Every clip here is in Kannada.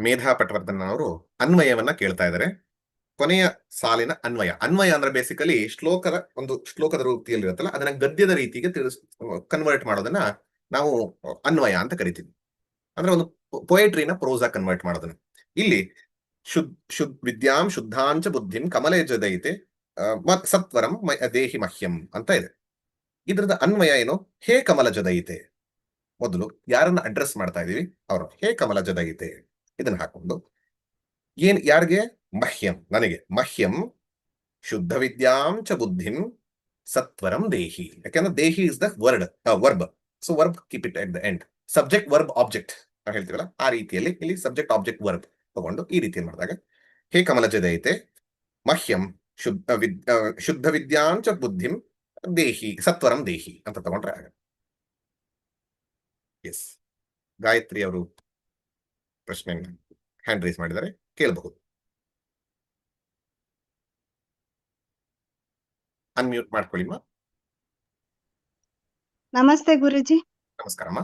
ಮೇಧಾ ಪಟವರ್ಧನ್ ಅವರು ಅನ್ವಯವನ್ನ ಕೇಳ್ತಾ ಇದ್ದಾರೆ. ಕೊನೆಯ ಸಾಲಿನ ಅನ್ವಯ. ಅನ್ವಯ ಅಂದ್ರೆ ಬೇಸಿಕಲಿ ಶ್ಲೋಕದ ರೂಪದಲ್ಲಿ ಇರುತ್ತಲ್ಲ, ಅದನ್ನ ಗದ್ಯದ ರೀತಿಗೆ ಕನ್ವರ್ಟ್ ಮಾಡೋದನ್ನ ನಾವು ಅನ್ವಯ ಅಂತ ಕರಿತೀವಿ. ಅಂದ್ರೆ ಒಂದು ಪೊಯೆಟ್ರಿನ ಪ್ರೋಸಾ ಕನ್ವರ್ಟ್ ಮಾಡೋದನ್ನ. ಇಲ್ಲಿ ವಿದ್ಯಾಂ ಶುದ್ಧಾಂಚ ಬುದ್ಧಿಂ ಕಮಲೆ ಜದೈತೆ ಸತ್ವರಂ ದೇಹಿ ಮಹ್ಯಂ ಅಂತ ಇದೆ. ಇದ್ರದ ಅನ್ವಯ ಏನು? ಹೇ ಕಮಲ ಜದೈತೆ. ಮೊದಲು ಯಾರನ್ನ ಅಡ್ರೆಸ್ ಮಾಡ್ತಾ ಇದೀವಿ ಅವರು ಹೇ ಕಮಲ ಜದೈತೆ ಇದನ್ನ ಹಾಕೊಂಡು ಯಾರಿಗೆ? ಮಹ್ಯಂ, ನನಗೆ. ಮಹ್ಯಂ ಶುದ್ಧ ವಿದ್ಯಾಂ ಚ ಬುದ್ಧಿಂ ಸತ್ವರಂ ದೇಹಿ. ಯಾಕೆಂದ್ರೆ ದೇಹಿ is the verb. So verb keep it at the end. Subject verb object ಹೇಳ್ತೀವಲ್ಲ, ಆ ರೀತಿಯಲ್ಲಿ ಇಲ್ಲಿ ಸಬ್ಜೆಕ್ಟ್ ಆಬ್ಜೆಕ್ಟ್ ವರ್ಬ್ ತಗೊಂಡು ಈ ರೀತಿಯಲ್ಲಿ ಮಾಡಿದಾಗ ಹೇ ಕಮಲ ಜದೈತೆ ಮಹ್ಯಂ ಶುದ್ಧ ವಿದ್ಯಾಂಚ ಬುದ್ಧಿಂ ದೇಹಿ ಸತ್ವರಂ ದೇಹಿ ಅಂತ ತಗೊಂಡ್ರೆ ಆಗ. ಎಸ್, ಗಾಯತ್ರಿ ಅವರು ಪ್ರಶ್ನೆ ಹ್ಯಾಂಡ್ ರೈಸ್ ಮಾಡಿದ್ದಾರೆ, ಕೇಳಬಹುದು. ಅನ್ಮ್ಯೂಟ್ ಮಾಡ್ಕೊಳ್ಳಿ. ನಮಸ್ತೆ ಗುರುಜಿ. ನಮಸ್ಕಾರಮ್ಮ.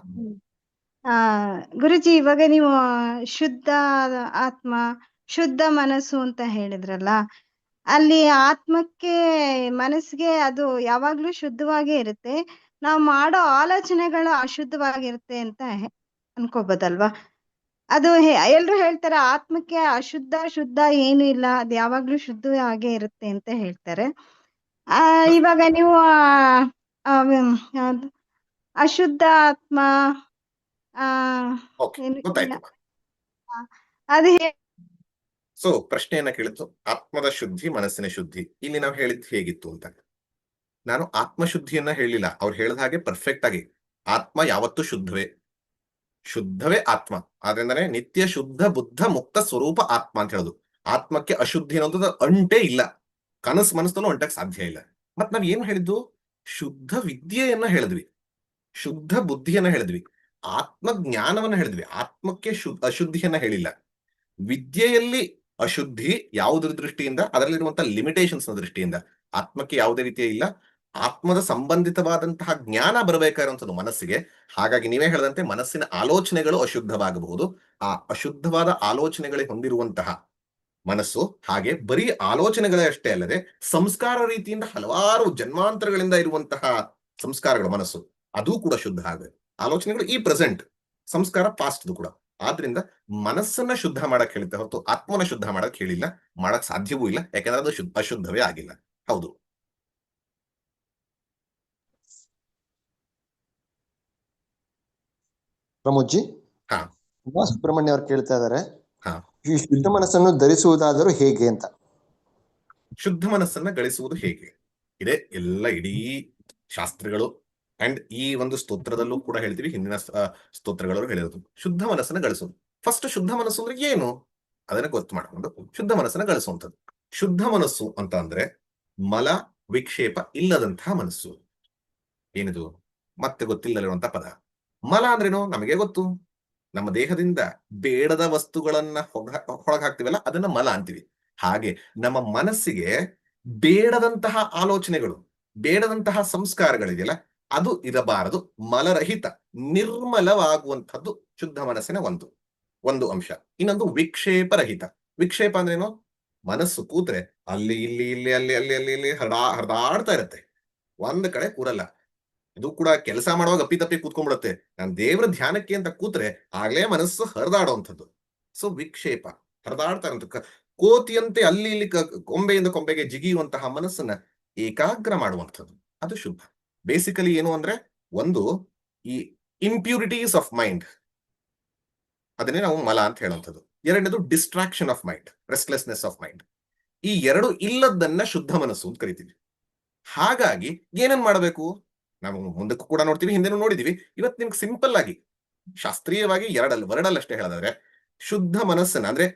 ಗುರುಜಿ, ಇವಾಗ ನೀವು ಶುದ್ಧ ಆತ್ಮ ಶುದ್ಧ ಮನಸ್ಸು ಅಂತ ಹೇಳಿದ್ರಲ್ಲ, ಅಲ್ಲಿ ಆತ್ಮಕ್ಕೆ ಮನಸ್ಸಿಗೆ ಅದು ಯಾವಾಗ್ಲೂ ಶುದ್ಧವಾಗೇ ಇರುತ್ತೆ, ನಾವು ಮಾಡೋ ಆಲೋಚನೆಗಳು ಅಶುದ್ಧವಾಗಿರುತ್ತೆ ಅಂತ ಅನ್ಕೋಬೋದಲ್ವಾ? ಅದು ಎಲ್ರು ಹೇಳ್ತಾರೆ ಆತ್ಮಕ್ಕೆ ಅಶುದ್ಧ ಶುದ್ಧ ಏನು ಇಲ್ಲ, ಅದು ಯಾವಾಗ್ಲೂ ಶುದ್ಧವಾಗೇ ಇರುತ್ತೆ ಅಂತ ಹೇಳ್ತಾರೆ. ಇವಾಗ ನೀವು ಅಶುದ್ಧ ಆತ್ಮ ಅದು ಸೊ ಪ್ರಶ್ನೆಯನ್ನ ಕೇಳಿದ್ದು ಆತ್ಮದ ಶುದ್ಧಿ ಮನಸ್ಸಿನ ಶುದ್ಧಿ. ಇಲ್ಲಿ ನಾವು ಹೇಳಿದ್ದು ಹೇಗಿತ್ತು ಅಂತ. ನಾನು ಆತ್ಮಶುದ್ಧಿಯನ್ನ ಹೇಳಿಲ್ಲ, ಅವ್ರು ಹೇಳಿದ ಹಾಗೆ ಪರ್ಫೆಕ್ಟ್ ಆಗಿ ಆತ್ಮ ಯಾವತ್ತೂ ಶುದ್ಧವೇ ಆತ್ಮ. ಆದ್ರಿಂದಾನೆ ನಿತ್ಯ ಶುದ್ಧ ಬುದ್ಧ ಮುಕ್ತ ಸ್ವರೂಪ ಆತ್ಮ ಅಂತ ಹೇಳುದು. ಆತ್ಮಕ್ಕೆ ಅಶುದ್ಧಿ ಅನ್ನೋದು ಅಂಟೇ ಇಲ್ಲ, ಮನಸ್ಸನ್ನು ಅಂಟಕ್ ಸಾಧ್ಯ ಇಲ್ಲ. ಮತ್ ನಾವ್ ಏನು ಹೇಳಿದ್ದು? ಶುದ್ಧ ವಿದ್ಯೆಯನ್ನ ಹೇಳಿದ್ವಿ, ಶುದ್ಧ ಬುದ್ಧಿಯನ್ನ ಹೇಳಿದ್ವಿ, ಆತ್ಮ ಜ್ಞಾನವನ್ನ ಹೇಳಿದ್ವಿ. ಆತ್ಮಕ್ಕೆ ಅಶುದ್ಧಿಯನ್ನ ಹೇಳಿಲ್ಲ. ವಿದ್ಯೆಯಲ್ಲಿ ಅಶುದ್ಧಿ ಯಾವುದ್ರ ದೃಷ್ಟಿಯಿಂದ? ಅದರಲ್ಲಿರುವಂತಹ ಲಿಮಿಟೇಷನ್ಸ್ ನ ದೃಷ್ಟಿಯಿಂದ. ಆತ್ಮಕ್ಕೆ ಯಾವುದೇ ರೀತಿಯ ಇಲ್ಲ. ಆತ್ಮದ ಸಂಬಂಧಿತವಾದಂತಹ ಜ್ಞಾನ ಬರಬೇಕಾಗಿರುವಂಥದ್ದು ಮನಸ್ಸಿಗೆ. ಹಾಗಾಗಿ ನೀವೇ ಹೇಳದಂತೆ ಮನಸ್ಸಿನ ಆಲೋಚನೆಗಳು ಅಶುದ್ಧವಾಗಬಹುದು. ಆ ಅಶುದ್ಧವಾದ ಆಲೋಚನೆಗಳೇ ಹೊಂದಿರುವಂತಹ ಮನಸ್ಸು, ಹಾಗೆ ಬರೀ ಆಲೋಚನೆಗಳೇ ಅಷ್ಟೇ ಅಲ್ಲದೆ ಸಂಸ್ಕಾರ ರೀತಿಯಿಂದ ಹಲವಾರು ಜನ್ಮಾಂತರಗಳಿಂದ ಇರುವಂತಹ ಸಂಸ್ಕಾರಗಳು ಮನಸ್ಸು, ಅದು ಕೂಡ ಶುದ್ಧ ಆಗಬೇಕು. ಆಲೋಚನೆಗಳು ಈ ಪ್ರೆಸೆಂಟ್, ಸಂಸ್ಕಾರ ಪಾಸ್ಟ್ ಕೂಡ. ಆದ್ರಿಂದ ಮನಸ್ಸನ್ನ ಶುದ್ಧ ಮಾಡಕ್ ಹೇಳಿದ್ದೆ ಹೊರತು ಆತ್ಮನ ಶುದ್ಧ ಮಾಡಕ್ ಹೇಳಿಲ್ಲ, ಮಾಡಕ್ ಸಾಧ್ಯವೂ ಇಲ್ಲ. ಯಾಕಂದ್ರೆ ಅದು ಅಶುದ್ಧವೇ ಆಗಿಲ್ಲ. ಹೌದು. ಪ್ರಮೋದ್ಜಿ, ಸುಬ್ರಹ್ಮಣ್ಯ ಅವ್ರು ಕೇಳ್ತಾ ಇದಾರೆ, ಈ ಶುದ್ಧ ಮನಸ್ಸನ್ನು ಧರಿಸುವುದಾದರೂ ಹೇಗೆ ಅಂತ. ಶುದ್ಧ ಮನಸ್ಸನ್ನ ಗಳಿಸುವುದು ಹೇಗೆ ಇದೆ ಎಲ್ಲ ಇಡೀ ಶಾಸ್ತ್ರಗಳು ಅಂಡ್ ಈ ಒಂದು ಸ್ತೋತ್ರದಲ್ಲೂ ಕೂಡ ಹೇಳ್ತೀವಿ, ಹಿಂದಿನ ಸ್ತೋತ್ರಗಳು ಹೇಳಿರೋದು ಶುದ್ಧ ಮನಸ್ಸನ್ನ ಗಳಿಸೋದು. ಫಸ್ಟ್ ಶುದ್ಧ ಮನಸ್ಸು ಅಂದ್ರೆ ಏನು ಅದನ್ನ ಗೊತ್ತು ಮಾಡ್ಕೊಂಡು ಶುದ್ಧ ಮನಸ್ಸನ್ನ ಗಳಿಸುವಂಥದ್ದು. ಶುದ್ಧ ಮನಸ್ಸು ಅಂತ ಅಂದ್ರೆ ಮಲ ವಿಕ್ಷೇಪ ಇಲ್ಲದಂತಹ ಮನಸ್ಸು. ಏನಿದು ಮತ್ತೆ ಗೊತ್ತಿಲ್ಲದಿರುವಂತ ಪದ. ಮಲ ಅಂದ್ರೇನು ನಮಗೆ ಗೊತ್ತು, ನಮ್ಮ ದೇಹದಿಂದ ಬೇಡದ ವಸ್ತುಗಳನ್ನ ಹೊರಗೆ ಹಾಕ್ತಿವಲ್ಲ, ಅದನ್ನ ಮಲ ಅಂತೀವಿ. ಹಾಗೆ ನಮ್ಮ ಮನಸ್ಸಿಗೆ ಬೇಡದಂತಹ ಆಲೋಚನೆಗಳು, ಬೇಡದಂತಹ ಸಂಸ್ಕಾರಗಳಿದೆಯಲ್ಲ, ಅದು ಇರಬಾರದು. ಮಲರಹಿತ ನಿರ್ಮಲವಾಗುವಂಥದ್ದು ಶುದ್ಧ ಮನಸ್ಸಿನ ಒಂದು ಅಂಶ. ಇನ್ನೊಂದು ವಿಕ್ಷೇಪರಹಿತ. ವಿಕ್ಷೇಪ ಅಂದ್ರೇನು? ಮನಸ್ಸು ಕೂತ್ರೆ ಅಲ್ಲಿ ಇಲ್ಲಿ ಇಲ್ಲಿ ಅಲ್ಲಿ ಅಲ್ಲಿ ಅಲ್ಲಿ ಇಲ್ಲಿ ಹರಿದಾಡ್ತಾ ಇರತ್ತೆ, ಒಂದ್ ಕಡೆ ಕೂರಲ್ಲ. ಇದು ಕೂಡ ಕೆಲಸ ಮಾಡುವಾಗ ಅಪ್ಪಿ ಕೂತ್ಕೊಂಡ್ಬಿಡತ್ತೆ. ನಾನು ದೇವರ ಧ್ಯಾನಕ್ಕೆ ಅಂತ ಕೂತ್ರೆ ಆಗ್ಲೇ ಮನಸ್ಸು ಹರಿದಾಡುವಂಥದ್ದು. ಸೊ ವಿಕ್ಷೇಪ, ಹರಿದಾಡ್ತಾ ಇರುವಂತ ಕೋತಿಯಂತೆ ಅಲ್ಲಿ ಇಲ್ಲಿ ಕೊಂಬೆಯಿಂದ ಕೊಂಬೆಗೆ ಜಿಗಿಯುವಂತಹ ಮನಸ್ಸನ್ನ ಏಕಾಗ್ರ ಮಾಡುವಂಥದ್ದು, ಅದು ಶುದ್ಧ. ಬೇಸಿಕಲಿ ಏನು ಅಂದ್ರೆ, ಒಂದು ಈ ಇಂಪ್ಯೂರಿಟೀಸ್ ಆಫ್ ಮೈಂಡ್, ಅದನ್ನೇ ನಾವು ಮಲ ಅಂತ ಹೇಳುವಂಥದ್ದು. ಎರಡನೇದು distraction of mind, restlessness of mind. ಈ ಎರಡು ಇಲ್ಲದನ್ನ ಶುದ್ಧ ಮನಸ್ಸು ಅಂತ ಕರಿತೀವಿ. ಹಾಗಾಗಿ ಏನೇನ್ ಮಾಡಬೇಕು ನಾವು ಮುಂದಕ್ಕೂ ಕೂಡ ನೋಡ್ತೀವಿ, ಹಿಂದೆನೂ ನೋಡಿದೀವಿ. ಇವತ್ತು ನಿಮ್ಗೆ ಸಿಂಪಲ್ ಆಗಿ ಶಾಸ್ತ್ರೀಯವಾಗಿ ವರ್ಡಲ್ಲಷ್ಟೇ ಹೇಳೋದಾದ್ರೆ, ಶುದ್ಧ ಮನಸ್ಸನ್ನ ಅಂದ್ರೆ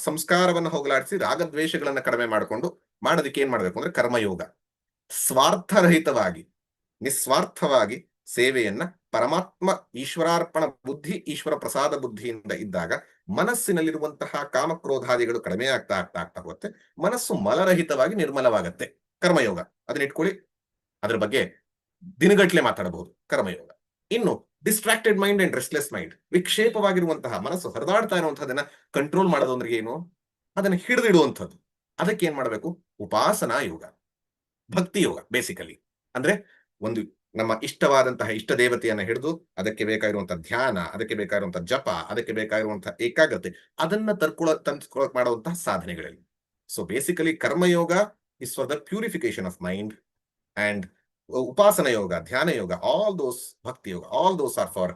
ಸಂಸ್ಕಾರವನ್ನು ಹೋಗಲಾಡಿಸಿ ರಾಗದ್ವೇಷಗಳನ್ನ ಕಡಿಮೆ ಮಾಡಿಕೊಂಡು ಮಾಡೋದಕ್ಕೆ ಏನ್ ಮಾಡ್ಬೇಕು ಅಂದ್ರೆ ಕರ್ಮಯೋಗ. ಸ್ವಾರ್ಥರಹಿತವಾಗಿ ನಿಸ್ವಾರ್ಥವಾಗಿ ಸೇವೆಯನ್ನ ಪರಮಾತ್ಮ ಈಶ್ವರಾರ್ಪಣ ಬುದ್ಧಿ, ಈಶ್ವರ ಪ್ರಸಾದ ಬುದ್ಧಿಯಿಂದ ಇದ್ದಾಗ ಮನಸ್ಸಿನಲ್ಲಿರುವಂತಹ ಕಾಮಕ್ರೋಧಾದಿಗಳು ಕಡಿಮೆ ಆಗ್ತಾ ಆಗ್ತಾ ಆಗ್ತಾ ಹೋಗುತ್ತೆ. ಮನಸ್ಸು ಮಲರಹಿತವಾಗಿ ನಿರ್ಮಲವಾಗತ್ತೆ. ಕರ್ಮಯೋಗ ಅದನ್ನ ಇಟ್ಕೊಳ್ಳಿ, ಅದ್ರ ಬಗ್ಗೆ ದಿನಗಟ್ಲೆ ಮಾತಾಡಬಹುದು. ಕರ್ಮಯೋಗ. ಇನ್ನು distracted mind and restless mind, ವಿಕ್ಷೇಪವಾಗಿರುವಂತಹ ಮನಸ್ಸು ಹರಿದಾಡ್ತಾ ಇರುವಂತಹದನ್ನ ಕಂಟ್ರೋಲ್ ಮಾಡೋದು ಅಂದ್ರೆ ಏನು? ಅದನ್ನ ಹಿಡಿದಿಡುವಂಥದ್ದು. ಅದಕ್ಕೆ ಏನ್ ಮಾಡಬೇಕು? ಉಪಾಸನಾ ಯೋಗ, ಭಕ್ತಿ ಯೋಗ ಬೇಸಿಕಲಿ. ಅಂದ್ರೆ ಒಂದು ನಮ್ಮ ಇಷ್ಟವಾದಂತಹ ಇಷ್ಟ ದೇವತೆಯನ್ನ ಹಿಡಿದು ಅದಕ್ಕೆ ಬೇಕಾಗಿರುವಂತಹ ಧ್ಯಾನ, ಅದಕ್ಕೆ ಬೇಕಾಗಿರುವಂತಹ ಜಪ, ಅದಕ್ಕೆ ಬೇಕಾಗಿರುವಂತಹ ಏಕಾಗ್ರತೆ, ಅದನ್ನ ತಂದ್ಕೊಳಕ್ ಮಾಡುವಂತಹ ಸಾಧನೆಗಳಲ್ಲಿ. ಸೊ ಬೇಸಿಕಲಿ ಕರ್ಮಯೋಗ is for the purification of mind, and ಉಪಾಸನ ಯೋಗ, ಧ್ಯಾನ ಯೋಗ, ಆಲ್ ದೋಸ್, ಭಕ್ತಿ ಯೋಗ, all those are for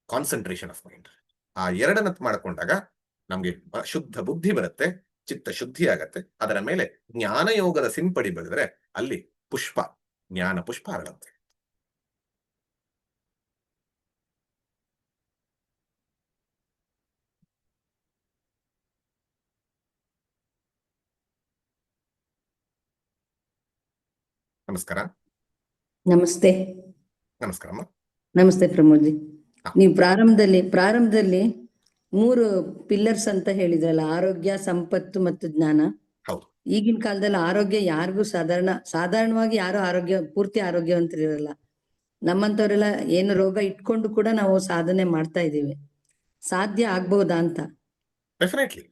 concentration of mind. ಆ ಎರಡನ್ನ ಮಾಡ್ಕೊಂಡಾಗ ನಮ್ಗೆ ಶುದ್ಧ ಬುದ್ಧಿ ಬರುತ್ತೆ, ಚಿತ್ತ ಶುದ್ಧಿ ಆಗತ್ತೆ. ಅದರ ಮೇಲೆ ಜ್ಞಾನ ಯೋಗದ ಸಿಂಪಡಿ ಬೆಳೆದ್ರೆ ಅಲ್ಲಿ ಪುಷ್ಪ, ಜ್ಞಾನ ಪುಷ್ಪ ಅರಳುತ್ತೆ. ನಮಸ್ಕಾರ. ನಮಸ್ತೆ. ನಮಸ್ಕಾರಮ್ಮ. ನಮಸ್ತೆ ಪ್ರಮೋದ್ ಜಿ. ನೀವು ಪ್ರಾರಂಭದಲ್ಲಿ 3 ಪಿಲ್ಲರ್ಸ್ ಅಂತ ಹೇಳಿದ್ರಲ್ಲ, ಆರೋಗ್ಯ, ಸಂಪತ್ತು ಮತ್ತು ಜ್ಞಾನ. ಹೌದು. ಈಗಿನ ಕಾಲದಲ್ಲಿ ಆರೋಗ್ಯ ಯಾರಿಗೂ ಸಾಧಾರಣವಾಗಿ ಯಾರು ಪೂರ್ತಿ ಆರೋಗ್ಯವಂತರಿರಲ್ಲ. ನಮ್ಮಂತವರೆಲ್ಲ ಏನು ರೋಗ ಇಟ್ಕೊಂಡು ಕೂಡ ನಾವು ಸಾಧನೆ ಮಾಡ್ತಾ ಇದ್ದೀವಿ. ಸಾಧ್ಯ ಆಗ್ಬಹುದಾ ಅಂತ? ಡೆಫಿನೆಟ್ಲಿ,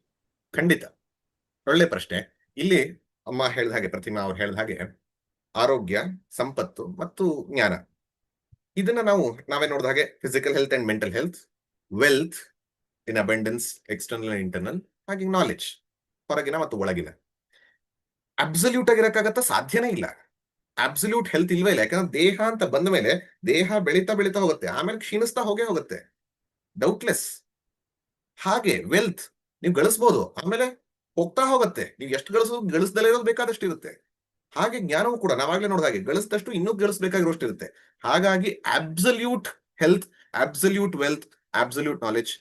ಖಂಡಿತ. ಒಳ್ಳೆ ಪ್ರಶ್ನೆ. ಇಲ್ಲಿ ಅಮ್ಮ ಹೇಳಿದ ಹಾಗೆ, ಪ್ರತಿಮಾ ಅವ್ರು ಹೇಳಿದ ಹಾಗೆ, ಆರೋಗ್ಯ, ಸಂಪತ್ತು ಮತ್ತು ಜ್ಞಾನ, ಇದನ್ನ ನಾವೇ ನೋಡಿದ ಹಾಗೆ physical health and mental health, wealth in abundance, external and internal, ಹಾಗೆ ನಾಲೆಡ್ಜ್, ಹೊರಗಿನ ಮತ್ತು ಒಳಗಿನ. ಅಬ್ಸಲ್ಯೂಟ್ ಆಗಿರಕ್ಕಾಗತ್ತ? ಸಾಧ್ಯನೇ ಇಲ್ಲ. ಅಬ್ಸಲ್ಯೂಟ್ ಹೆಲ್ತ್ ಇಲ್ವೇ ಇಲ್ಲ. ಯಾಕಂದ್ರೆ ದೇಹ ಅಂತ ಬಂದ ಮೇಲೆ ದೇಹ ಬೆಳೀತಾ ಹೋಗುತ್ತೆ, ಆಮೇಲೆ ಕ್ಷೀಣಿಸ್ತಾ ಹೋಗುತ್ತೆ, ಡೌಟ್ಲೆಸ್. ಹಾಗೆ ವೆಲ್ತ್ ನೀವು ಗಳಿಸ್ಬೋದು, ಆಮೇಲೆ ಹೋಗ್ತಾ ಹೋಗುತ್ತೆ. ನೀವು ಎಷ್ಟು ಗಳಿಸ್ದಲೇ ಇರೋದು ಬೇಕಾದಷ್ಟು ಇರುತ್ತೆ. ಹಾಗೆ ಜ್ಞಾನವೂ ಕೂಡ ನಾವಾಗ್ಲೇ ನೋಡಿದ ಹಾಗೆ ಗಳಿಸಿದಷ್ಟು ಇನ್ನೂ ಗಳಿಸಬೇಕಾಗಿರೋಷ್ಟು ಇರುತ್ತೆ. ಹಾಗಾಗಿ absolute health, absolute wealth, absolute knowledge.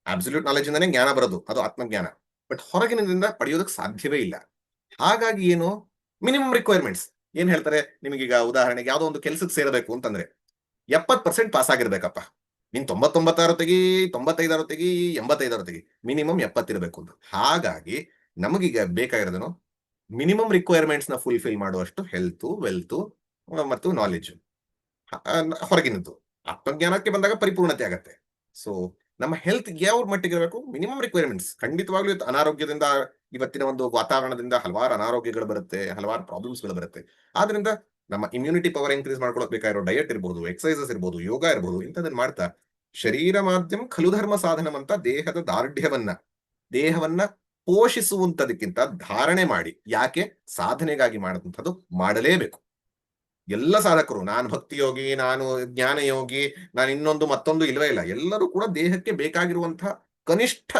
Absolute knowledge ಇಂದಾನೆ ಜ್ಞಾನ ಬರೋದು, ಅದು ಆತ್ಮಜ್ಞಾನ. ಬಟ್ ಹೊರಗಿನಿಂದ ಪಡೆಯೋದಕ್ಕೆ ಸಾಧ್ಯವೇ ಇಲ್ಲ. ಹಾಗಾಗಿ ಏನು ಮಿನಿಮಮ್ ರಿಕ್ವೈರ್ಮೆಂಟ್ಸ್ ಏನ್ ಹೇಳ್ತಾರೆ? ನಿಮಗೀಗ ಉದಾಹರಣೆಗೆ ಯಾವ್ದೋ ಒಂದು ಕೆಲಸಕ್ಕೆ ಸೇರಬೇಕು ಅಂತಂದ್ರೆ 70% ಪಾಸ್ ಆಗಿರ್ಬೇಕಪ್ಪ. ನೀನ್ 99 ತೆಗಿ, 95 ತೆಗಿ, 85 ತೆಗಿ, ಮಿನಿಮಮ್ 70 ಇರಬೇಕು ಅಂತ. ಹಾಗಾಗಿ ನಮಗೀಗ ಬೇಕಾಗಿರೋದೇನು? ಮಿನಿಮಮ್ ರಿಕ್ವೈರ್ಮೆಂಟ್ಸ್ ನ ಫುಲ್ಫಿಲ್ ಮಾಡುವಷ್ಟು ಹೆಲ್ತ್, ವೆಲ್ತ್ ಮತ್ತು ನಾಲೆಜ್ ಹೊರಗಿನದ್ದು. ಆತ್ಮಜ್ಞಾನಕ್ಕೆ ಬಂದಾಗ ಪರಿಪೂರ್ಣತೆ ಆಗತ್ತೆ. ಸೊ ನಮ್ಮ ಹೆಲ್ತ್ ಯಾವ ಮಟ್ಟಿಗೆ ಇರಬೇಕು? Minimum requirements. ಖಂಡಿತವಾಗ್ಲೂ ಅನಾರೋಗ್ಯದಿಂದ, ಇವತ್ತಿನ ಒಂದು ವಾತಾವರಣದಿಂದ ಹಲವಾರು ಅನಾರೋಗ್ಯಗಳು ಬರುತ್ತೆ, ಹಲವಾರು ಪ್ರಾಬ್ಲಮ್ಸ್ಗಳು ಬರುತ್ತೆ. ಆದ್ರಿಂದ ನಮ್ಮ ಇಮ್ಯುನಿಟಿ ಪವರ್ ಇನ್ಕ್ರೀಸ್ ಮಾಡ್ಕೊಳಕ್ ಬೇಕಾಗಿರೋ ಡಯಟ್ ಇರ್ಬೋದು, ಎಕ್ಸರ್ಸೈಸಸ್ ಇರ್ಬೋದು, ಯೋಗ ಇರ್ಬೋದು, ಇಂಥದನ್ನ ಮಾಡ್ತಾ ಶರೀರ ಮಾಧ್ಯಮ ಖಲು ಧರ್ಮ ಸಾಧನಂ ಅಂತ ದೇಹದ ದೇಹವನ್ನ ಪೋಷಿಸುವಂತದಕ್ಕಿಂತ ಧಾರಣೆ ಮಾಡಿ, ಯಾಕೆ ಸಾಧನೆಗಾಗಿ ಮಾಡುವಂಥದ್ದು ಮಾಡಲೇಬೇಕು. ಎಲ್ಲ ಸಾಧಕರು, ನಾನು ಭಕ್ತಿ ಯೋಗಿ, ನಾನು ಜ್ಞಾನ ಯೋಗಿ, ನಾನು ಇನ್ನೊಂದು ಮತ್ತೊಂದು ಇಲ್ವೇ ಇಲ್ಲ. ಎಲ್ಲರೂ ಕೂಡ ದೇಹಕ್ಕೆ ಬೇಕಾಗಿರುವಂತಹ ಕನಿಷ್ಠ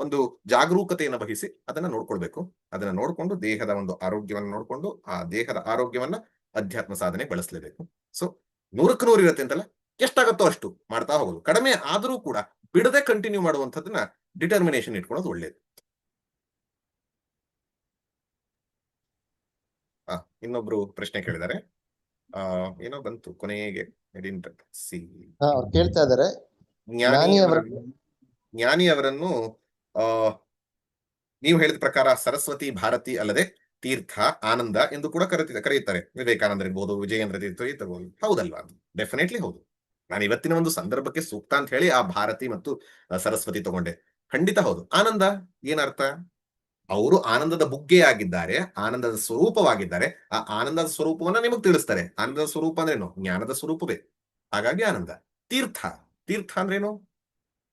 ಒಂದು ಜಾಗರೂಕತೆಯನ್ನು ವಹಿಸಿ ಅದನ್ನ ನೋಡ್ಕೊಳ್ಬೇಕು. ಅದನ್ನ ನೋಡ್ಕೊಂಡು ದೇಹದ ಒಂದು ಆರೋಗ್ಯವನ್ನು ನೋಡ್ಕೊಂಡು ಆ ದೇಹದ ಆರೋಗ್ಯವನ್ನ ಅಧ್ಯಾತ್ಮ ಸಾಧನೆ ಬಳಸಲೇಬೇಕು. ಸೊ 100ಕ್ಕೆ 100 ಇರುತ್ತೆ ಅಂತಲ್ಲ, ಎಷ್ಟಾಗತ್ತೋ ಅಷ್ಟು ಮಾಡ್ತಾ ಹೋಗೋದು. ಕಡಿಮೆ ಆದರೂ ಕೂಡ ಬಿಡದೆ ಕಂಟಿನ್ಯೂ ಮಾಡುವಂಥದ್ದನ್ನ ಡಿಟರ್ಮಿನೇಷನ್ ಇಟ್ಕೊಳ್ಳೋದು ಒಳ್ಳೇದು. ಇನ್ನೊಬ್ರು ಪ್ರಶ್ನೆ ಕೇಳಿದ್ದಾರೆ, ಏನೋ ಬಂತು ಕೊನೆಗೆ. ಅವ್ರು ಕೇಳ್ತಾ ಇದಾರೆ, ಜ್ಞಾನಿ ಅವರನ್ನು ನೀವು ಹೇಳಿದ ಪ್ರಕಾರ ಸರಸ್ವತಿ, ಭಾರತಿ ಅಲ್ಲದೆ ತೀರ್ಥ, ಆನಂದ ಎಂದು ಕೂಡ ಕರೆಯುತ್ತಾರೆ. ವಿವೇಕಾನಂದ ಇರ್ಬೋದು, ವಿಜಯೇಂದ್ರ ತೀರ್ಥ ಇರ್ಬೋದು. ಹೌದಲ್ವಾ? ಡೆಫಿನೆಟ್ಲಿ ಹೌದು. ನಾನು ಇವತ್ತಿನ ಒಂದು ಸಂದರ್ಭಕ್ಕೆ ಸೂಕ್ತ ಅಂತ ಹೇಳಿ ಆ ಭಾರತಿ ಮತ್ತು ಸರಸ್ವತಿ ತಗೊಂಡೆ. ಖಂಡಿತ ಹೌದು. ಆನಂದ ಏನರ್ಥ? ಅವರು ಆನಂದದ ಬುಗ್ಗೆ ಆಗಿದ್ದಾರೆ, ಆನಂದದ ಸ್ವರೂಪವಾಗಿದ್ದಾರೆ. ಆ ಆನಂದದ ಸ್ವರೂಪವನ್ನ ನಿಮಗೆ ತಿಳಿಸ್ತಾರೆ. ಆನಂದದ ಸ್ವರೂಪ ಅಂದ್ರೇನು? ಜ್ಞಾನದ ಸ್ವರೂಪವೇ. ಹಾಗಾಗಿ ಆನಂದ. ತೀರ್ಥ ಅಂದ್ರೇನು?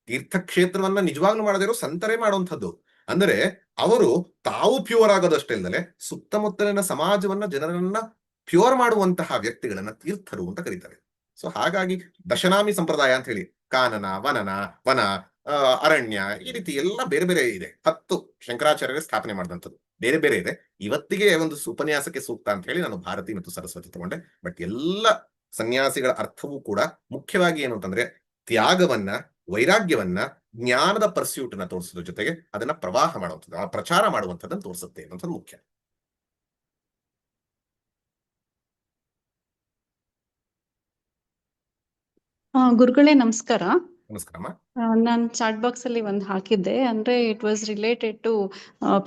ತೀರ್ಥಕ್ಷೇತ್ರವನ್ನ ನಿಜವಾಗ್ಲೂ ಮಾಡದಿರೋ ಸಂತರೇ ಮಾಡುವಂಥದ್ದು. ಅಂದರೆ ಅವರು ತಾವು ಪ್ಯೂರ್ ಆಗೋದಷ್ಟೇ ಇಲ್ಲದೆ ಸುತ್ತಮುತ್ತಲಿನ ಸಮಾಜವನ್ನ, ಜನರನ್ನ ಪ್ಯೂರ್ ಮಾಡುವಂತಹ ವ್ಯಕ್ತಿಗಳನ್ನ ತೀರ್ಥರು ಅಂತ ಕರೀತಾರೆ. ಸೊ ಹಾಗಾಗಿ ದಶನಾಮಿ ಸಂಪ್ರದಾಯ ಅಂತ ಹೇಳಿ ಕಾನನ, ವನ, ಅರಣ್ಯ, ಈ ರೀತಿ ಎಲ್ಲ ಬೇರೆ ಬೇರೆ ಇದೆ. 10 ಶಂಕರಾಚಾರ್ಯರೇ ಸ್ಥಾಪನೆ ಮಾಡಿದಂಥದ್ದು ಬೇರೆ ಬೇರೆ ಇದೆ. ಇವತ್ತಿಗೆ ಒಂದು ಉಪನ್ಯಾಸಕ್ಕೆ ಸೂಕ್ತ ಅಂತ ಹೇಳಿ ನಾನು ಭಾರತಿ ಮತ್ತು ಸರಸ್ವತಿ ತಗೊಂಡೆ. ಬಟ್ ಎಲ್ಲ ಸನ್ಯಾಸಿಗಳ ಅರ್ಥವೂ ಕೂಡ ಮುಖ್ಯವಾಗಿ ಏನು ಅಂತಂದ್ರೆ ತ್ಯಾಗವನ್ನ, ವೈರಾಗ್ಯವನ್ನ, ಜ್ಞಾನದ ಪರ್ಸ್ಯೂಟ್ ಅನ್ನ ತೋರಿಸೋದ್ರ ಜೊತೆಗೆ ಅದನ್ನ ಪ್ರವಾಹ ಮಾಡುವಂಥದ್ದು, ಆ ಪ್ರಚಾರ ಮಾಡುವಂಥದ್ದನ್ನು ತೋರಿಸುತ್ತೆ ಅನ್ನೋದು ಮುಖ್ಯ. ಗುರುಗಳೇ ನಮಸ್ಕಾರ. ನಮಸ್ಕಾರಮ್ಮ. ನಾನು ಚಾಟ್ ಬಾಕ್ಸ್ ಅಲ್ಲಿ ಒಂದು ಹಾಕಿದ್ದೆ. ಅಂದ್ರೆ it was related to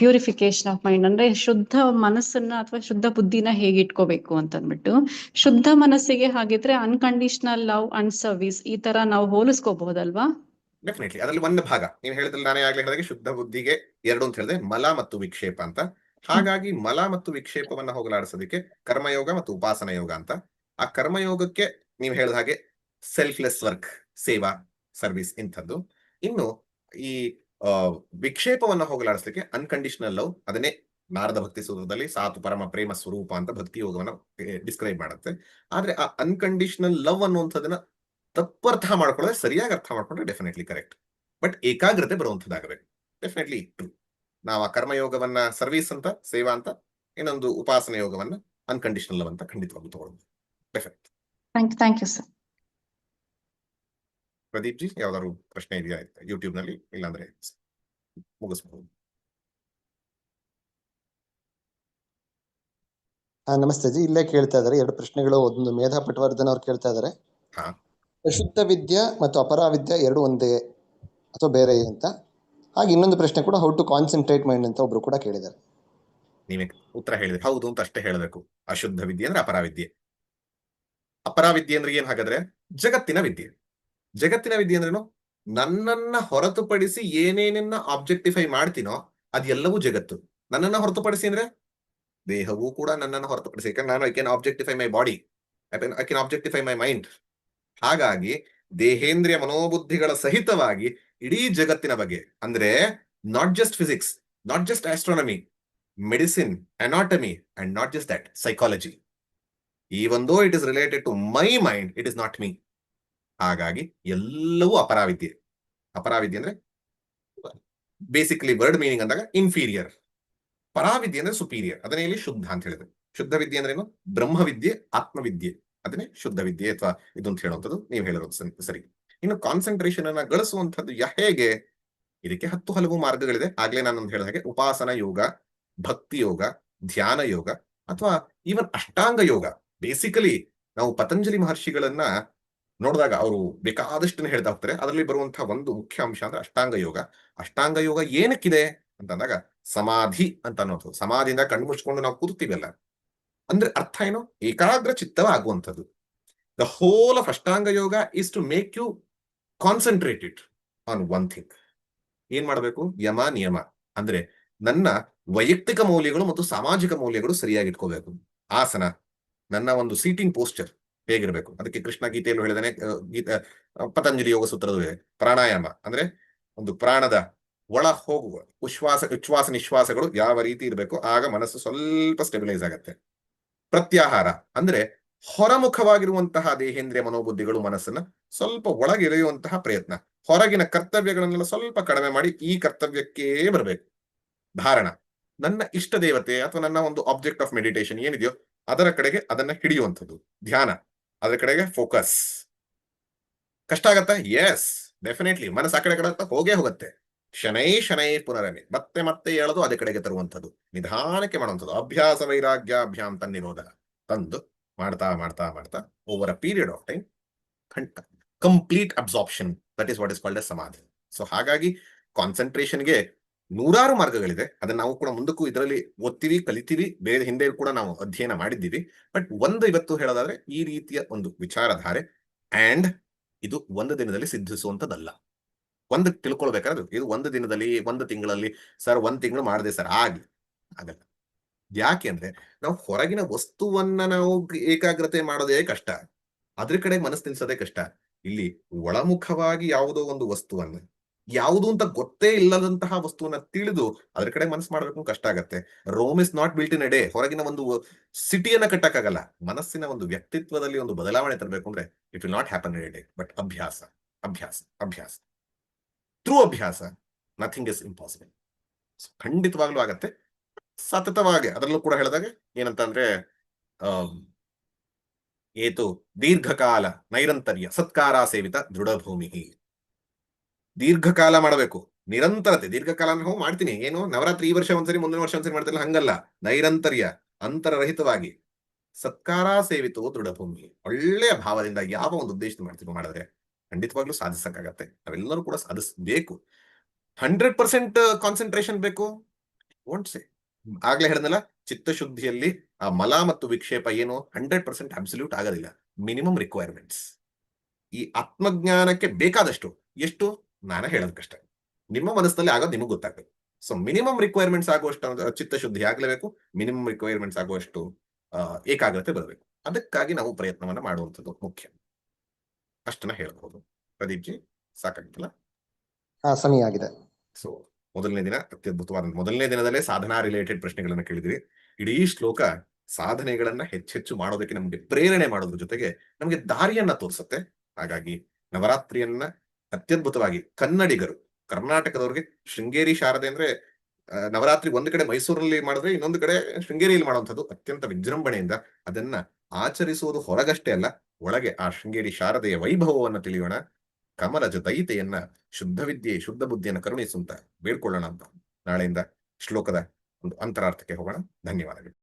purification of mind. ಅಂದ್ರೆ ಶುದ್ಧ ಮನಸ್ಸನ್ನ ಅಥವಾ ಶುದ್ಧ ಬುದ್ಧಿನ ಹೇಗೆ ಇಟ್ಕೋಬೇಕು ಅಂತ ಅಂದ್ಬಿಟ್ಟು. ಶುದ್ಧ ಮನಸ್ಸಿಗೆ ಹಾಗಿದ್ರೆ ಅನ್ಕಂಡೀಷನಲ್ ಲವ್ ಅಂಡ್ ಸರ್ವಿಸ್ ಈ ತರ ನಾವು ಹೋಲಿಸ್ಕೋಬಹುದಲ್ವಾ? ಡೆಫಿನೆಟ್ಲಿ ಅದರಲ್ಲಿ ಒಂದು ಭಾಗ ನೀವು ಹೇಳಿದ್ರಲ್ಲಿ ನಾನೇ ಆಗ್ಲೇ ಹೇಳಿದಾಗೆ ಶುದ್ಧ ಬುದ್ಧಿಗೆ ಎರಡು ಅಂತ ಹೇಳಿದೆ, ಮಲ ಮತ್ತು ವಿಕ್ಷೇಪ ಅಂತ. ಹಾಗಾಗಿ ಮಲ ಮತ್ತು ವಿಕ್ಷೇಪವನ್ನ ಹೋಗಲಾಡಿಸೋದಕ್ಕೆ ಕರ್ಮಯೋಗ ಮತ್ತು ಉಪಾಸನ ಯೋಗ ಅಂತ. ಆ ಕರ್ಮಯೋಗಕ್ಕೆ ನೀವು ಹೇಳಿದ ಹಾಗೆ ಸೆಲ್ಫ್ಲೆಸ್ ವರ್ಕ್, ಸೇವಾ, ಸರ್ವಿಸ್ ಇಂಥದ್ದು. ಇನ್ನು ಈ ವಿಕ್ಷೇಪವನ್ನ ಹೋಗಲಾಡಿಸ್ಲಿಕ್ಕೆ ಅನ್ಕಂಡೀಷನಲ್ ಲವ್, ಅದನ್ನೇ ನಾರದ ಭಕ್ತಿ ಸೂತ್ರದಲ್ಲಿ ಸಾತು ಪರಮ ಪ್ರೇಮ ಸ್ವರೂಪ ಅಂತ ಭಕ್ತಿ ಯೋಗವನ್ನ ಡಿಸ್ಕ್ರೈಬ್ ಮಾಡುತ್ತೆ. ಆದ್ರೆ ಆ ಅನ್ಕಂಡೀಷನಲ್ ಲವ್ ಅನ್ನುವಂಥದ್ದನ್ನ ತಪ್ಪರ್ಥ ಮಾಡ್ಕೊಳ್ಳೋದ್ರೆ ಸರಿಯಾಗಿ ಅರ್ಥ ಮಾಡ್ಕೊಂಡ್ರೆ ಡೆಫಿನೆಟ್ಲಿ ಕರೆಕ್ಟ್. ಬಟ್ ಏಕಾಗ್ರತೆ ಬರುವಂಥದ್ದಾಗಬೇಕು. Definitely true. ನಾವು ಆ ಕರ್ಮಯೋಗವನ್ನ ಸರ್ವಿಸ್ ಅಂತ, ಸೇವಾ ಅಂತ, ಇನ್ನೊಂದು ಉಪಾಸನ ಯೋಗವನ್ನ ಅನ್ಕಂಡೀಷನಲ್ ಲವ್ ಅಂತ ಖಂಡಿತವಾಗ್ಲೂ ತಗೊಳ್ಬೋದು. Definite. Thank you sir. Pradeep ji, ಯಾವ್ದಾದ್ರು ಪ್ರಶ್ನೆ ಇದೆಯಾ ಯೂಟ್ಯೂಬ್ ನಲ್ಲಿ? ಇಲ್ಲಾಂದ್ರೆ ಮುಗಿಸ್ಬಹುದು. ನಮಸ್ತೆ ಜಿ, ಇಲ್ಲೇ ಕೇಳ್ತಾ ಇದಾರೆ ಎರಡು ಪ್ರಶ್ನೆಗಳು. ಒಂದು ಮೇಧಾ ಪಟವರ್ಧನ್ ಅವ್ರು ಕೇಳ್ತಾ ಇದಾರೆ, ಹಾ, ಶುದ್ಧ ವಿದ್ಯೆ ಮತ್ತು ಅಪರಾವಿದ್ಯೆ ಎರಡು ಒಂದೇ ಅಥವಾ ಬೇರೆ ಅಂತ. ಹಾಗೆ ಇನ್ನೊಂದು ಪ್ರಶ್ನೆ ಕೂಡ, ಹೌ ಟು ಕಾನ್ಸಂಟ್ರೇಟ್ ಮೈಂಡ್ ಅಂತ ಒಬ್ರು ಕೂಡ ಕೇಳಿದ್ದಾರೆ. ನೀವೇ ಉತ್ತರ ಹೇಳಿದ್ರೆ ಹೌದು ಅಂತ ಅಷ್ಟೇ ಹೇಳಬೇಕು. ಅಶುದ್ಧ ವಿದ್ಯೆ ಅಂದ್ರೆ ಅಪರಾವಿದ್ಯೆ. ಅಪರಾವಿದ್ಯೆ ಅಂದ್ರೆ ಏನ್ ಹಾಗಾದ್ರೆ? ಜಗತ್ತಿನ ವಿದ್ಯೆ. ಜಗತ್ತಿನ ವಿದ್ಯೆ ಅಂದ್ರೇನು? ನನ್ನನ್ನ ಹೊರತುಪಡಿಸಿ ಏನೇನನ್ನ ಆಬ್ಜೆಕ್ಟಿಫೈ ಮಾಡ್ತೀನೋ ಅದೆಲ್ಲವೂ ಜಗತ್ತು. ನನ್ನನ್ನ ಹೊರತುಪಡಿಸಿ ಅಂದ್ರೆ ದೇಹವೂ ಕೂಡ ನನ್ನನ್ನು ಹೊರತುಪಡಿಸಿ. ಯಾಕಂದ್ರೆ ನಾನು I can objectify my body, I can objectify my mind. ಹಾಗಾಗಿ ದೇಹೇಂದ್ರಿಯ ಮನೋಬುದ್ಧಿಗಳ ಸಹಿತವಾಗಿ ಇಡೀ ಜಗತ್ತಿನ ಬಗ್ಗೆ, ಅಂದ್ರೆ not just physics, not just astronomy, medicine, anatomy, and not just that, psychology. Even though it is related to my mind, it is not me. ಹಾಗಾಗಿ ಎಲ್ಲವೂ ಅಪರಾವಿದ್ಯೆ. ಅಪರಾವಿದ್ಯೆ ಅಂದ್ರೆ ಬೇಸಿಕಲಿ ವರ್ಡ್ ಮೀನಿಂಗ್ ಅಂದಾಗ ಇನ್ಫೀರಿಯರ್. ಪರಾವಿದ್ಯೆ ಅಂದ್ರೆ ಸುಪೀರಿಯರ್. ಅದನ್ನೇ ಇಲ್ಲಿ ಶುದ್ಧ ಅಂತ ಹೇಳಿದ್ರು. ಶುದ್ಧ ವಿದ್ಯೆ ಅಂದ್ರೆ ಏನು? ಬ್ರಹ್ಮವಿದ್ಯೆ, ಆತ್ಮವಿದ್ಯೆ, ಅದನ್ನೇ ಶುದ್ಧ ವಿದ್ಯೆ ಅಥವಾ ಇದು ಅಂತ ಹೇಳುವಂಥದ್ದು ನೀವು ಹೇಳಿರೋದು ಸರಿ. ಇನ್ನು ಕಾನ್ಸಂಟ್ರೇಷನ್ ಅನ್ನ ಗಳಿಸುವಂಥದ್ದು ಹೇಗೆ? ಇದಕ್ಕೆ 10 ಹಲವು ಮಾರ್ಗಗಳಿದೆ. ಆಗ್ಲೇ ನಾನು ಹೇಳಿದ ಹಾಗೆ ಉಪಾಸನ ಯೋಗ, ಭಕ್ತಿ ಯೋಗ, ಧ್ಯಾನ ಯೋಗ, ಅಥವಾ ಈವನ್ ಅಷ್ಟಾಂಗ ಯೋಗ. ಬೇಸಿಕಲಿ ನಾವು ಪತಂಜಲಿ ಮಹರ್ಷಿಗಳನ್ನ ನೋಡಿದಾಗ ಅವರು ಬೇಕಾದಷ್ಟು ಹೇಳ್ತಾ ಹೋಗ್ತಾರೆ. ಅದರಲ್ಲಿ ಬರುವಂತಹ ಒಂದು ಮುಖ್ಯ ಅಂಶ ಅಂದ್ರೆ ಅಷ್ಟಾಂಗ ಯೋಗ. ಅಷ್ಟಾಂಗ ಯೋಗ ಏನಕ್ಕಿದೆ ಅಂತಂದಾಗ ಸಮಾಧಿ ಅಂತ ಅನ್ನೋದು. ಸಮಾಧಿಯಿಂದ ಕಣ್ಣು ಮುಚ್ಕೊಂಡು ನಾವು ಕೂರ್ತೀವಲ್ಲ, ಅಂದ್ರೆ ಅರ್ಥ ಏನು? ಏಕಾಗ್ರ ಚಿತ್ತವಾಗುವಂಥದ್ದು. The whole of Ashtanga yoga is to make you concentrated on one thing. ಏನ್ ಮಾಡಬೇಕು? ಯಮ ನಿಯಮ, ಅಂದ್ರೆ ನನ್ನ ವೈಯಕ್ತಿಕ ಮೌಲ್ಯಗಳು ಮತ್ತು ಸಾಮಾಜಿಕ ಮೌಲ್ಯಗಳು ಸರಿಯಾಗಿ ಇಟ್ಕೋಬೇಕು. ಆಸನ, ನನ್ನ ಒಂದು ಸೀಟಿಂಗ್ ಪೋಸ್ಚರ್ ಹೇಗಿರ್ಬೇಕು, ಅದಕ್ಕೆ ಕೃಷ್ಣ ಗೀತೆಯಲ್ಲೂ ಹೇಳಿದಾನೆ, ಪತಂಜಲಿ ಯೋಗ ಸೂತ್ರದೂ ಇದೆ. ಪ್ರಾಣಾಯಾಮ ಅಂದ್ರೆ ಒಂದು ಪ್ರಾಣದ ಒಳ ಹೋಗುವ ಉಚ್ಛ್ವಾಸ ನಿಶ್ವಾಸಗಳು ಯಾವ ರೀತಿ ಇರಬೇಕು, ಆಗ ಮನಸ್ಸು ಸ್ವಲ್ಪ ಸ್ಟೆಬಿಲೈಸ್ ಆಗತ್ತೆ. ಪ್ರತ್ಯಾಹಾರ ಅಂದ್ರೆ ಹೊರಮುಖವಾಗಿರುವಂತಹ ದೇಹೇಂದ್ರಿಯ ಮನೋಬುದ್ಧಿಗಳು ಮನಸ್ಸನ್ನ ಸ್ವಲ್ಪ ಒಳಗೆ ಎಳೆಯುವಂತಹ ಪ್ರಯತ್ನ. ಹೊರಗಿನ ಕರ್ತವ್ಯಗಳನ್ನೆಲ್ಲ ಸ್ವಲ್ಪ ಕಡಿಮೆ ಮಾಡಿ ಈ ಕರ್ತವ್ಯಕ್ಕೇ ಬರಬೇಕು. ಧಾರಣ, ನನ್ನ ಇಷ್ಟ ದೇವತೆ ಅಥವಾ ನನ್ನ ಒಂದು ಆಬ್ಜೆಕ್ಟ್ ಆಫ್ ಮೆಡಿಟೇಷನ್ ಏನಿದೆಯೋ ಅದರ ಕಡೆಗೆ ಅದನ್ನ ಹಿಡಿಯುವಂಥದ್ದು. ಧ್ಯಾನ, ಅದರ ಕಡೆಗೆ ಫೋಕಸ್. ಕಷ್ಟ ಆಗತ್ತಾ? Yes, definitely. ಮನಸ್ಸು ಆ ಕಡೆ ಹೋಗೇ ಹೋಗುತ್ತೆ. ಶನೈ ಪುನರಮಿ, ಮತ್ತೆ ಮತ್ತೆ ಹೇಳೋದು ಅದೇ ಕಡೆಗೆ ತರುವಂಥದ್ದು. ನಿಧಾನಕ್ಕೆ ಮಾಡುವಂಥದ್ದು. ಅಭ್ಯಾಸ ವೈರಾಗ್ಯಾಭ್ಯಾಂ ತನ್ನಿರೋಧ ತಂದು ಮಾಡ್ತಾ ಮಾಡ್ತಾ ಮಾಡ್ತಾ over a period of time complete absorption, that is what is called A ಸಮಾಧಿ. ಸೊ ಹಾಗಾಗಿ ಕಾನ್ಸಂಟ್ರೇಷನ್ಗೆ ನೂರಾರು ಮಾರ್ಗಗಳಿದೆ. ಅದನ್ನ ನಾವು ಕೂಡ ಮುಂದಕ್ಕೂ ಇದರಲ್ಲಿ ಓದ್ತೀವಿ, ಕಲಿತೀವಿ. ಬೇರೆ ಹಿಂದೆ ಕೂಡ ನಾವು ಅಧ್ಯಯನ ಮಾಡಿದ್ದೀವಿ. ಬಟ್ ಒಂದು ಇವತ್ತು ಹೇಳೋದಾದ್ರೆ ಈ ರೀತಿಯ ಒಂದು ವಿಚಾರಧಾರೆ, ಅಂಡ್ ಇದು ಒಂದು ದಿನದಲ್ಲಿ ಸಿದ್ಧಿಸುವಂಥದ್ದಲ್ಲ. ಒಂದು ತಿಳ್ಕೊಳ್ಬೇಕಾದ್ರೆ ಇದು ಒಂದು ದಿನದಲ್ಲಿ, ಒಂದು ತಿಂಗಳಲ್ಲಿ, ಸರ್ 1 ತಿಂಗಳು ಮಾಡಿದೆ ಸರ್ ಆಗಲ್ಲ. ಯಾಕೆ ಅಂದ್ರೆ ನಾವು ಹೊರಗಿನ ವಸ್ತುವನ್ನ ನಾವು ಏಕಾಗ್ರತೆ ಮಾಡೋದೇ ಕಷ್ಟ, ಅದ್ರ ಕಡೆ ಮನಸ್ಸು ನಿಲ್ಸೋದೇ ಕಷ್ಟ. ಇಲ್ಲಿ ಒಳಮುಖವಾಗಿ ಯಾವುದೋ ಒಂದು ವಸ್ತುವನ್ನ, ಯಾವುದು ಅಂತ ಗೊತ್ತೇ ಇಲ್ಲದಂತಹ ವಸ್ತುವನ್ನ ತಿಳಿದು ಅದ್ರ ಕಡೆ ಮನಸ್ಸು ಮಾಡ್ಬೇಕು ಕಷ್ಟ ಆಗತ್ತೆ. Rome is not built in a day. ಹೊರಗಿನ ಒಂದು ಸಿಟಿಯನ್ನ ಕಟ್ಟಕ್ಕಾಗಲ್ಲ. ಮನಸ್ಸಿನ ಒಂದು ವ್ಯಕ್ತಿತ್ವದಲ್ಲಿ ಒಂದು ಬದಲಾವಣೆ ತರಬೇಕು ಅಂದ್ರೆ it will not happen in a day. But ಅಭ್ಯಾಸ ಅಭ್ಯಾಸ ಅಭ್ಯಾಸ ಥ್ರೂ ಅಭ್ಯಾಸ ನಥಿಂಗ್ ಇಸ್ ಇಂಪಾಸಿಬಲ್. ಖಂಡಿತವಾಗ್ಲೂ ಆಗತ್ತೆ ಸತತವಾಗಿ. ಅದರಲ್ಲೂ ಕೂಡ ಹೇಳಿದಾಗ ಏನಂತ ಅಂದ್ರೆ ಏತು ದೀರ್ಘಕಾಲ ನೈರಂತರ್ಯ ಸತ್ಕಾರ ಸೇವಿತ ದೃಢಭೂಮಿ. ದೀರ್ಘಕಾಲ ಮಾಡಬೇಕು, ನಿರಂತರತೆ. ದೀರ್ಘಕಾಲ ನಾವು ಮಾಡ್ತೀನಿ, ಏನು ನವರಾತ್ರಿ ಈ ವರ್ಷ ಒಂದ್ಸರಿ ಮುಂದಿನ ವರ್ಷ ಒಂದ್ಸರಿ ಮಾಡ್ತಿಲ್ಲ, ಹಂಗಲ್ಲ. ನೈರಂತರ್ಯ, ಅಂತರರಹಿತವಾಗಿ ಸತ್ಕಾರ ಸೇವಿತು ದೃಢಭೂಮಿ. ಒಳ್ಳೆಯ ಭಾವದಿಂದ ಯಾವ ಒಂದು ಉದ್ದೇಶದಿಂದ ಮಾಡ್ತೀವಿ ಮಾಡಿದ್ರೆ ಖಂಡಿತವಾಗ್ಲೂ ಸಾಧಿಸಕ್ಕಾಗತ್ತೆ. ನಾವೆಲ್ಲರೂ ಕೂಡ ಸಾಧಿಸಬೇಕು. 100% ಕಾನ್ಸಂಟ್ರೇಷನ್ ಬೇಕು ವೋಂಟ್ ಸೇ. ಆಗ್ಲೇ ಹೇಳಿದ್ನಲ್ಲ, ಚಿತ್ತಶುದ್ಧಿಯಲ್ಲಿ ಆ ಮಲ ಮತ್ತು ವಿಕ್ಷೇಪ ಏನು 100% ಅಬ್ಸಲ್ಯೂಟ್ ಆಗೋದಿಲ್ಲ. Minimum requirements. ಈ ಆತ್ಮಜ್ಞಾನಕ್ಕೆ ಬೇಕಾದಷ್ಟು ಎಷ್ಟು ನಾನೇ ಹೇಳೋದಕ್ಕಷ್ಟೇ. ನಿಮ್ಮ ಮನಸ್ಸಿನಲ್ಲಿ ಆಗೋದು ನಿಮಗೆ ಗೊತ್ತಾಗಬೇಕು. ಸೊ ಮಿನಿಮಮ್ ರಿಕ್ವೈರ್ಮೆಂಟ್ಸ್ ಆಗುವಷ್ಟು ಚಿತ್ತಶುದ್ಧಿ ಆಗ್ಲೇಬೇಕು. ಮಿನಿಮಮ್ ರಿಕ್ವೈರ್ಮೆಂಟ್ಸ್ ಆಗುವಷ್ಟು ಏಕಾಗ್ರತೆ ಬರಬೇಕು. ಅದಕ್ಕಾಗಿ ನಾವು ಪ್ರಯತ್ನವನ್ನ ಮಾಡುವಂಥದ್ದು ಮುಖ್ಯ. ಅಷ್ಟನ್ನ ಹೇಳ್ಬಹುದು. ಪ್ರದೀಪ್ ಜಿ ಸಾಕಾಗಿತ್ತಲ್ಲ? ಸಮಯ ಆಗಿದೆ. ಸೊ ಮೊದಲನೇ ದಿನ ಅತ್ಯದ್ಭುತವಾದ ಮೊದಲನೇ ದಿನದಲ್ಲೇ ಸಾಧನಾ ರಿಲೇಟೆಡ್ ಪ್ರಶ್ನೆಗಳನ್ನ ಕೇಳಿದ್ವಿ. ಇಡೀ ಶ್ಲೋಕ ಸಾಧನೆಗಳನ್ನ ಹೆಚ್ಚೆಚ್ಚು ಮಾಡೋದಕ್ಕೆ ನಮ್ಗೆ ಪ್ರೇರಣೆ ಮಾಡೋದ್ರ ಜೊತೆಗೆ ನಮ್ಗೆ ದಾರಿಯನ್ನ ತೋರಿಸುತ್ತೆ. ಹಾಗಾಗಿ ನವರಾತ್ರಿಯನ್ನ ಅತ್ಯದ್ಭುತವಾಗಿ ಕನ್ನಡಿಗರು, ಕರ್ನಾಟಕದವ್ರಿಗೆ ಶೃಂಗೇರಿ ಶಾರದೆ ಅಂದ್ರೆ ನವರಾತ್ರಿ ಒಂದು ಕಡೆ ಮೈಸೂರಲ್ಲಿ ಮಾಡಿದ್ರೆ ಇನ್ನೊಂದು ಕಡೆ ಶೃಂಗೇರಿಯಲ್ಲಿ ಮಾಡುವಂಥದ್ದು ಅತ್ಯಂತ ವಿಜೃಂಭಣೆಯಿಂದ ಅದನ್ನ ಆಚರಿಸುವುದು ಹೊರಗಷ್ಟೇ ಅಲ್ಲ, ಒಳಗೆ ಆ ಶೃಂಗೇರಿ ಶಾರದೆಯ ವೈಭವವನ್ನು ತಿಳಿಯೋಣ. ಕಮಲಜ ದಯಿತೆಯನ್ನ, ಶುದ್ಧ ವಿದ್ಯೆ ಶುದ್ಧ ಬುದ್ಧಿಯನ್ನು ಕರುಣಿಸುವಂತ ಬೇಡ್ಕೊಳ್ಳೋಣ ಅಂತ ನಾಳೆಯಿಂದ ಶ್ಲೋಕದ ಒಂದು ಅಂತರಾರ್ಥಕ್ಕೆ ಹೋಗೋಣ. ಧನ್ಯವಾದಗಳು.